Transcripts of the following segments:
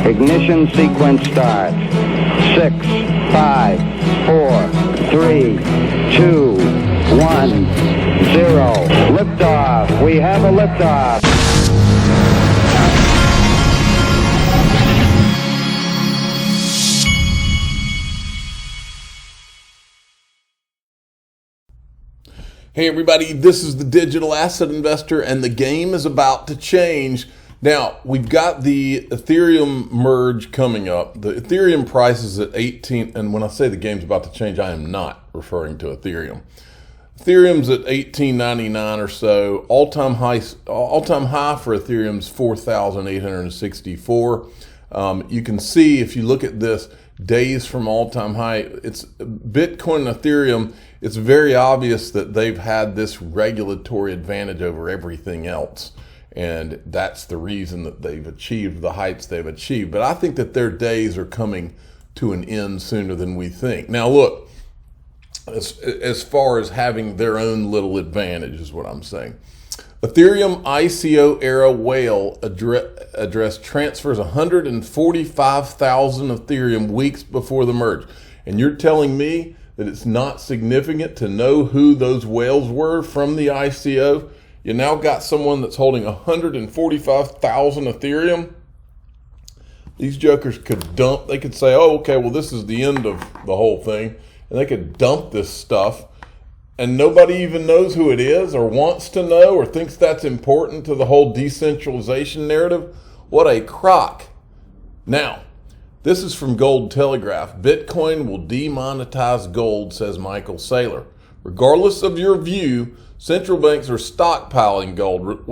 Ignition sequence starts. 6, 5, 4, 3, 2, 1, 0. Liftoff. We have a liftoff. Hey everybody, this is the Digital Asset Investor, and the game is about to change. Now, we've got the Ethereum merge coming up. The Ethereum price is at 18, and when I say the game's about to change, I am not referring to Ethereum. Ethereum's at $18.99 or so. All-time high for Ethereum's 4,864. You can see if you look at this, days from all-time high. It's Bitcoin and Ethereum. It's very obvious that they've had this regulatory advantage over everything else. And that's the reason that they've achieved the heights they've achieved. But I think that their days are coming to an end sooner than we think. Now look, as far as having their own little advantage is what I'm saying. Ethereum ICO era whale address transfers 145,000 Ethereum weeks before the merge. And you're telling me that it's not significant to know who those whales were from the ICO? You now got someone that's holding 145,000 Ethereum. These jokers could dump, they could say, oh, okay, well, this is the end of the whole thing. And they could dump this stuff. And nobody even knows who it is or wants to know or thinks that's important to the whole decentralization narrative. What a crock. Now, this is from Gold Telegraph. Bitcoin will demonetize gold, says Michael Saylor. Regardless of your view, central banks are stockpiling gold.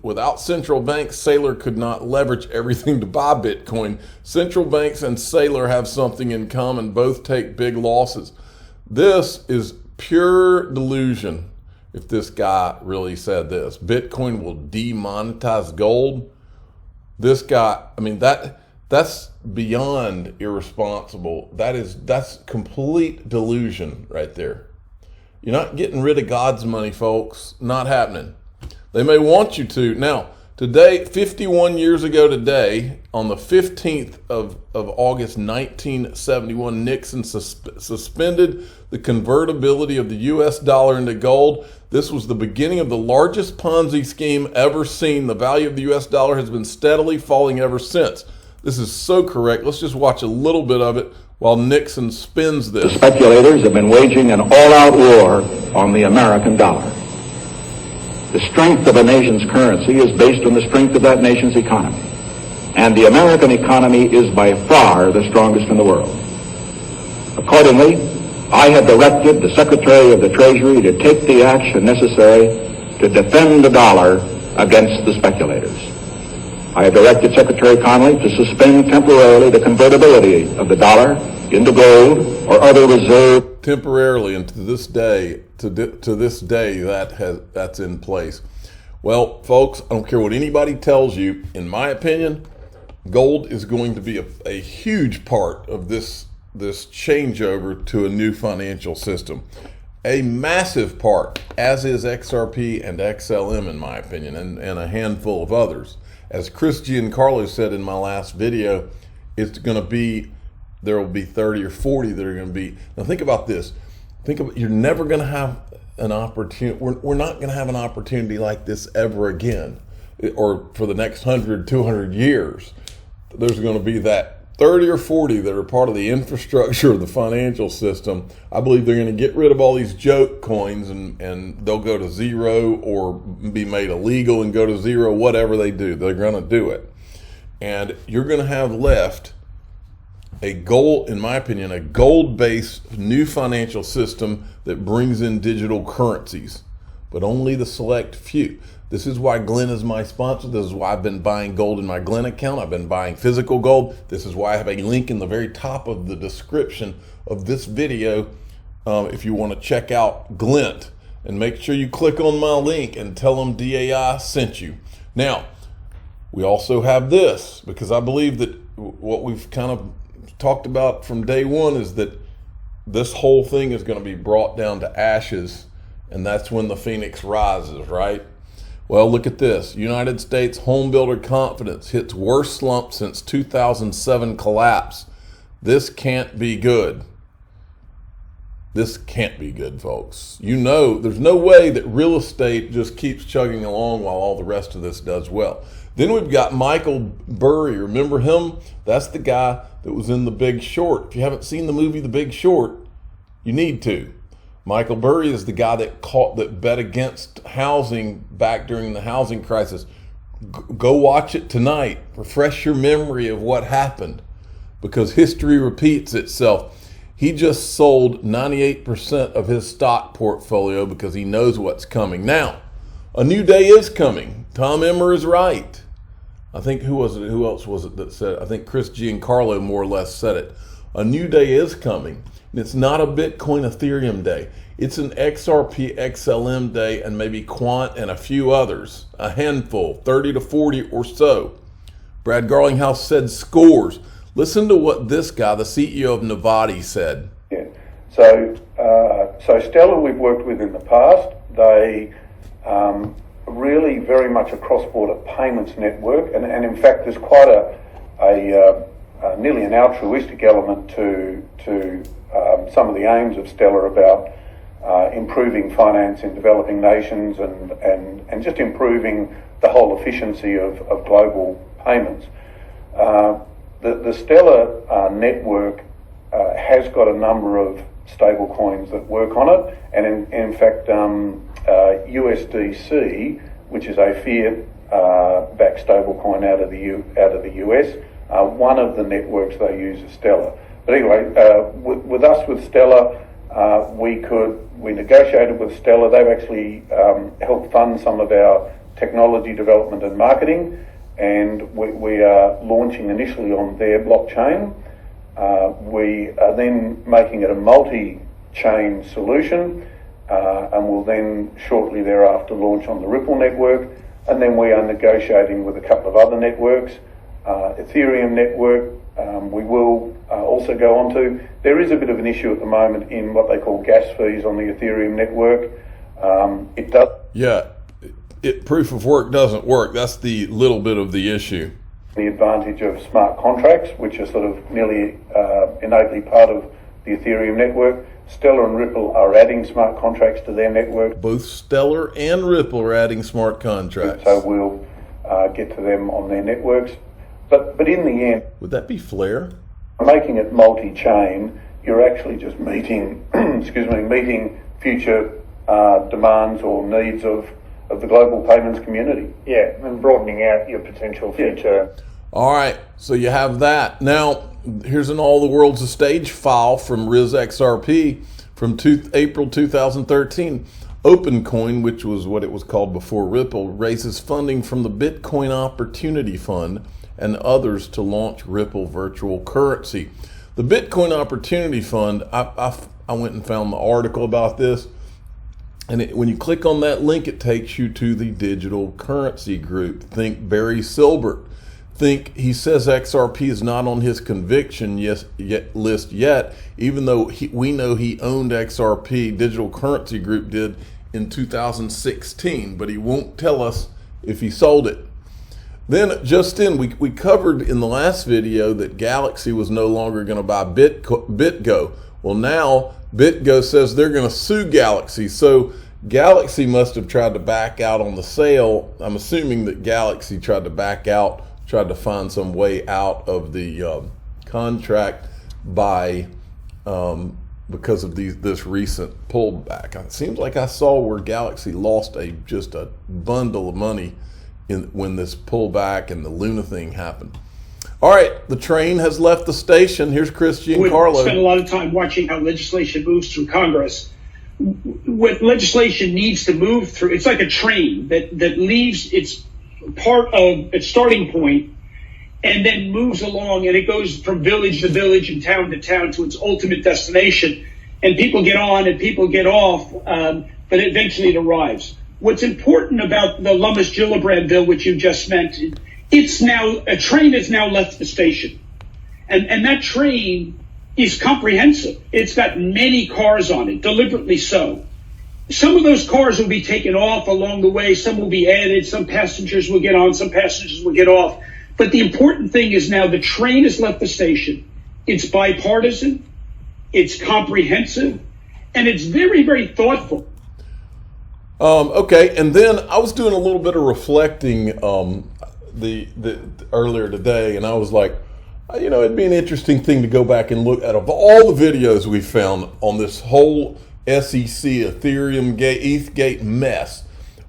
Without central banks, Saylor could not leverage everything to buy Bitcoin. Central banks and Saylor have something in common. Both take big losses. This is pure delusion if this guy really said this. Bitcoin will demonetize gold. This guy, I mean, that's beyond irresponsible. That's complete delusion right there. You're not getting rid of God's money, folks. Not happening. They may want you to. Now, today, 51 years ago today, on the 15th of August 1971, Nixon suspended the convertibility of the U.S. dollar into gold. This was the beginning of the largest Ponzi scheme ever seen. The value of the U.S. dollar has been steadily falling ever since. This is so correct. Let's just watch a little bit of it while Nixon spins this. The speculators have been waging an all-out war on the American dollar. The strength of a nation's currency is based on the strength of that nation's economy. And the American economy is by far the strongest in the world. Accordingly, I have directed the Secretary of the Treasury to take the action necessary to defend the dollar against the speculators. I have directed Secretary Connally to suspend temporarily the convertibility of the dollar into gold or other reserve. Temporarily, and to this day, that's in place. Well, folks, I don't care what anybody tells you. In my opinion, gold is going to be a huge part of this changeover to a new financial system. A massive part, as is XRP and XLM, in my opinion, and a handful of others. As Chris Giancarlo said in my last video, it's going to be, there will be 30 or 40 that are going to be. Now think about this. You're never going to have an opportunity. We're not going to have an opportunity like this ever again, or for the next 100, 200 years. There's going to be that 30 or 40 that are part of the infrastructure of the financial system. I believe they're going to get rid of all these joke coins and they'll go to zero or be made illegal and go to zero, whatever they do. They're going to do it. And you're going to have left a gold, in my opinion, a gold-based new financial system that brings in digital currencies, but only the select few. This is why Glenn is my sponsor. This is why I've been buying gold in my Glenn account. I've been buying physical gold. This is why I have a link in the very top of the description of this video if you want to check out Glint. And make sure you click on my link and tell them DAI sent you. Now, we also have this, because I believe that what we've kind of talked about from day one is that this whole thing is going to be brought down to ashes, and that's when the phoenix rises, right? Well, look at this. United States home builder confidence hits worst slump since 2007 collapse. This can't be good. This can't be good, folks. You know, there's no way that real estate just keeps chugging along while all the rest of this does well. Then we've got Michael Burry. Remember him? That's the guy that was in The Big Short. If you haven't seen the movie The Big Short, you need to. Michael Burry is the guy that bet against housing back during the housing crisis. Go watch it tonight. Refresh your memory of what happened, because history repeats itself. He just sold 98% of his stock portfolio because he knows what's coming. Now, a new day is coming. Tom Emmer is right. I think, who else was it that said it? I think Chris Giancarlo more or less said it. A new day is coming. And it's not a Bitcoin Ethereum day. It's an XRP XLM day, and maybe Quant and a few others. A handful, 30 to 40 or so. Brad Garlinghouse said scores. Listen to what this guy, the CEO of Novati, said. Yeah. So Stellar we've worked with in the past. They really very much a cross-border payments network, and in fact there's quite a nearly an altruistic element to some of the aims of Stellar about improving finance in developing nations and just improving the whole efficiency of global payments. The Stellar network has got a number of stable coins that work on it, and in fact USDC, which is a fiat-backed stable coin out of the US, one of the networks they use is Stellar. But anyway, with Stellar, we negotiated with Stellar. They've actually helped fund some of our technology development and marketing, and we are launching initially on their blockchain. We are then making it a multi-chain solution, and will then shortly thereafter launch on the Ripple network, and then we are negotiating with a couple of other networks, Ethereum network. We will also go on to. There is a bit of an issue at the moment in what they call gas fees on the Ethereum network. It does. Yeah, proof of work doesn't work. That's the little bit of the issue. The advantage of smart contracts, which are sort of nearly innately part of the Ethereum network. Stellar and Ripple are adding smart contracts to their network. Both Stellar and Ripple are adding smart contracts. So we'll get to them on their networks. But in the end, would that be Flare? Making it multi-chain, you're actually just meeting, meeting future demands or needs of the global payments community. Yeah, and broadening out your potential future. Yeah. All right, so you have that. Now, here's an All the World's a Stage file from RizXRP from April 2013. OpenCoin, which was what it was called before Ripple, raises funding from the Bitcoin Opportunity Fund and others to launch Ripple virtual currency. The Bitcoin Opportunity Fund, I went and found the article about this, and when you click on that link, it takes you to the digital currency group. Think Barry Silbert. Think he says XRP is not on his conviction list yet, even though we know he owned XRP, Digital Currency Group did, in 2016, but he won't tell us if he sold it. Then just in, we covered in the last video that Galaxy was no longer going to buy BitGo. Well, now BitGo says they're going to sue Galaxy. So Galaxy must have tried to back out on the sale. I'm assuming that Galaxy tried to back out, tried to find some way out of the contract by because of this recent pullback. It seems like I saw where Galaxy lost just a bundle of money when this pullback and the Luna thing happened. All right, the train has left the station. Here's Chris Giancarlo. We spend a lot of time watching how legislation moves through Congress. What legislation needs to move through, it's like a train that leaves its part of its starting point and then moves along, and it goes from village to village and town to town to its ultimate destination. And people get on and people get off, but eventually it arrives. What's important about the Lummis-Gillibrand bill, which you just mentioned, a train has now left the station. And that train is comprehensive. It's got many cars on it, deliberately so. some of those cars will be taken off along the way. Some will be added. Some passengers will get on. Some passengers will get off. But the important thing is now the train has left the station. It's bipartisan. It's comprehensive. And it's very, very thoughtful. Okay, and then I was doing a little bit of reflecting the earlier today, and I was like, you know, it'd be an interesting thing to go back and look at of all the videos we found on this whole SEC, Ethereum gate, ETH gate mess.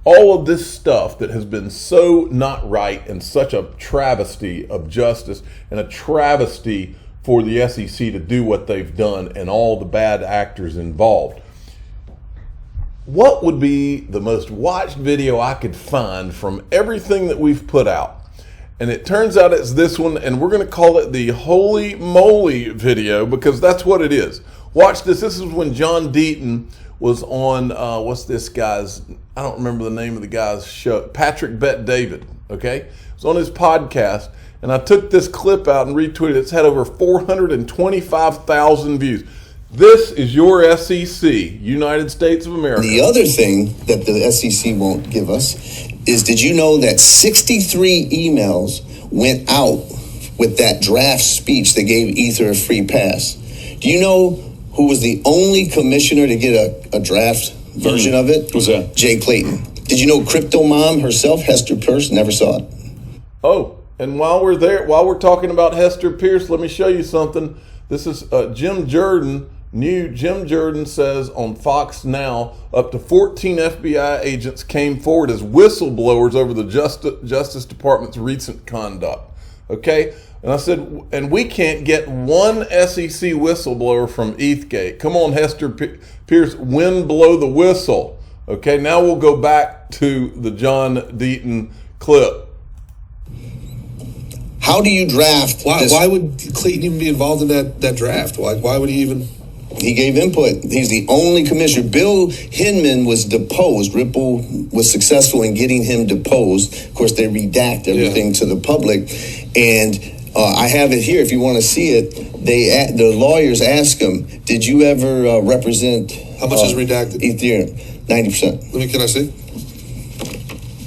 All of this stuff that has been so not right and such a travesty of justice and a travesty for the SEC to do what they've done and all the bad actors involved. What would be the most watched video I could find from everything that we've put out? And it turns out it's this one, and we're going to call it the Holy Moly video because that's what it is. Watch this. This is when John Deaton was on, what's this guy's, I don't remember the name of the guy's show, Patrick Bet David, okay? It was on his podcast, and I took this clip out and retweeted it. It's had over 425,000 views. This is your SEC, United States of America. The other thing that the SEC won't give us is, did you know that 63 emails went out with that draft speech that gave Ether a free pass? Do you know who was the only commissioner to get a draft version of it? Who's that? Jay Clayton. Did you know Crypto Mom herself, Hester Peirce, never saw it? Oh, and while we're talking about Hester Peirce, let me show you something. This is Jim Jordan. Jim Jordan says on Fox Now, up to 14 FBI agents came forward as whistleblowers over the Justice Department's recent conduct. Okay? And I said, and we can't get one SEC whistleblower from ETHgate. Come on, Hester Peirce, wind blow the whistle. Okay, now we'll go back to the John Deaton clip. How do you draft? Why would Clayton even be involved in that draft? Why would he even? He gave input. He's the only commissioner. Bill Hinman was deposed. Ripple was successful in getting him deposed. Of course, they redact everything to the public. And I have it here if you want to see it. The lawyers asked him, did you ever represent... How much is redacted? Ethereum, 90%. Can I see?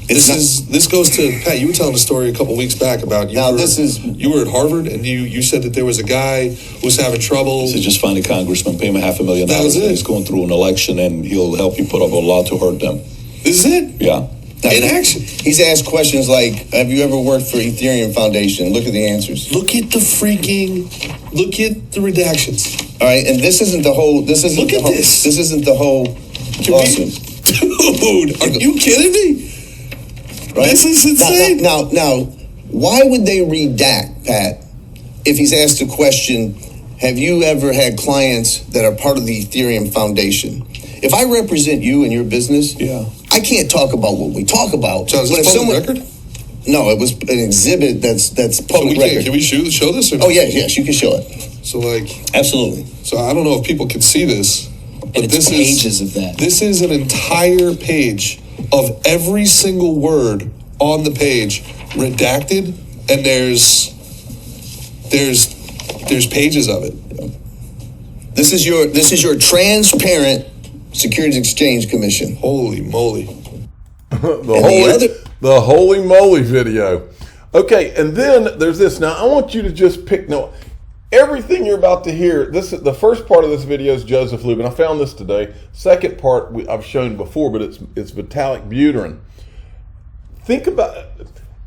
This goes to Pat. You were telling a story a couple weeks back about you were at Harvard and you said that there was a guy who was having trouble. So just find a congressman, pay him $500,000. That was it. He's going through an election and he'll help you put up a law to hurt them. This is it? Yeah. In action. He's asked questions like, have you ever worked for Ethereum Foundation? Look at the answers. Look at the redactions. All right, and this isn't the whole. This isn't. Look at this. This isn't the whole lawsuit. Dude, are you kidding me? Right? This is insane. Now, why would they redact, Pat, if he's asked a question, have you ever had clients that are part of the Ethereum Foundation? If I represent you and your business, I can't talk about what we talk about. So is this public record? No, it was an exhibit that's public record. Can we show this? Or oh, yes, you can show it. So, absolutely. So I don't know if people can see this, but this pages of that. This is an entire page of every single word on the page redacted, and there's pages of it. This is your transparent Securities Exchange Commission. Holy moly. The Holy Moly video. Okay, and then there's this. Now I want you to just pick everything you're about to hear. The first part of this video is Joseph Lubin. I found this today. Second part I've shown before, but it's Vitalik Buterin. Think about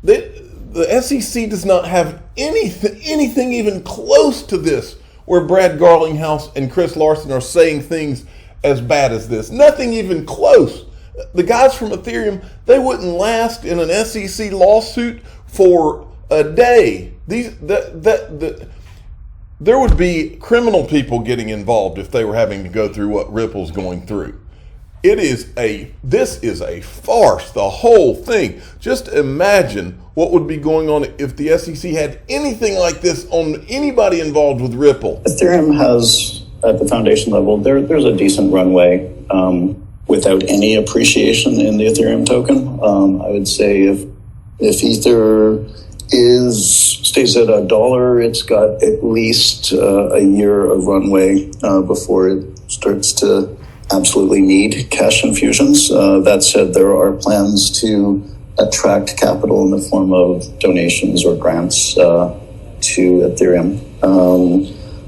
it. The SEC does not have anything even close to this, where Brad Garlinghouse and Chris Larson are saying things as bad as this. Nothing even close. The guys from Ethereum, they wouldn't last in an SEC lawsuit for a day. There would be criminal people getting involved if they were having to go through what Ripple's going through. This is a farce, the whole thing. Just imagine what would be going on if the SEC had anything like this on anybody involved with Ripple. Ethereum has, at the foundation level, there's a decent runway without any appreciation in the Ethereum token. I would say if Ether stays at $1, it's got at least a year of runway before it starts to absolutely need cash infusions. That said, there are plans to attract capital in the form of donations or grants to Ethereum.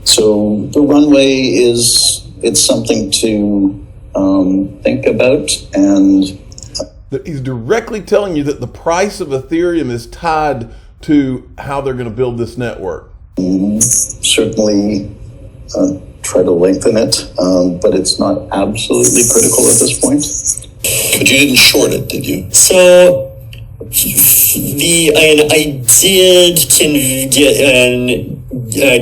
So the runway it's something to think about. And he's directly telling you that the price of Ethereum is tied to how they're going to build this network. Certainly try to lengthen it, but it's not absolutely critical at this point. But you didn't short it, did you? So I did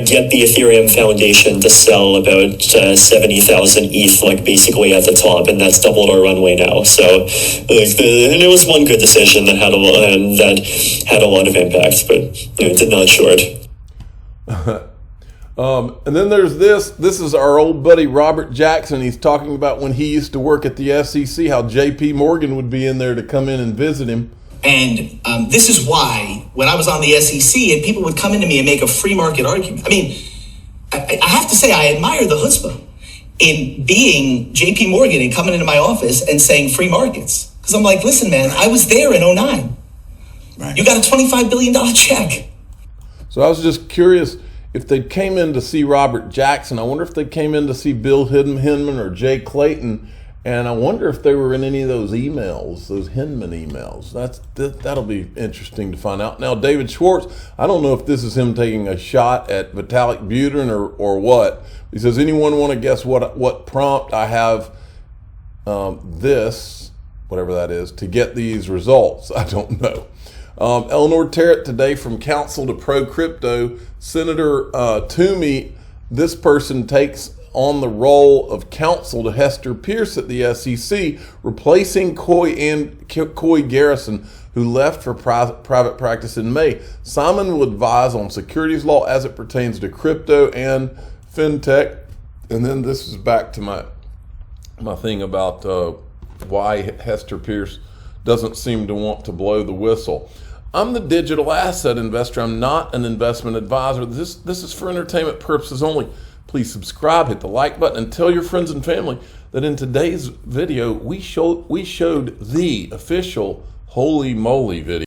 get the Ethereum Foundation to sell about 70,000 ETH, like basically at the top, and that's doubled our runway now. So, and it was one good decision that had a lot of impact, but did not short. And then there's this. This is our old buddy Robert Jackson. He's talking about when he used to work at the SEC, how J.P. Morgan would be in there to come in and visit him. And this is why, when I was on the SEC, and people would come into me and make a free market argument. I mean, I have to say, I admire the chutzpah in being J.P. Morgan and coming into my office and saying free markets. Because I'm like, listen, man, I was there in 2009. Right. You got a $25 billion check. So I was just curious, if they came in to see Robert Jackson, I wonder if they came in to see Bill Hinman or Jay Clayton. And I wonder if they were in any of those emails, those Hinman emails. That'll be interesting to find out. Now, David Schwartz, I don't know if this is him taking a shot at Vitalik Buterin or what. He says, anyone want to guess what prompt I have this, whatever that is, to get these results? I don't know. Eleanor Terrett today from Council to Pro Crypto. Senator Toomey, this person takes on the role of counsel to Hester Pierce at the SEC, replacing Coy Garrison, who left for private practice in May. Simon will advise on securities law as it pertains to crypto and fintech. And then this is back to my thing about why Hester Pierce doesn't seem to want to blow the whistle. I'm the digital asset investor. I'm not an investment advisor. This is for entertainment purposes only. Please subscribe, hit the like button, and tell your friends and family that in today's video, we showed the official Holy Moly video.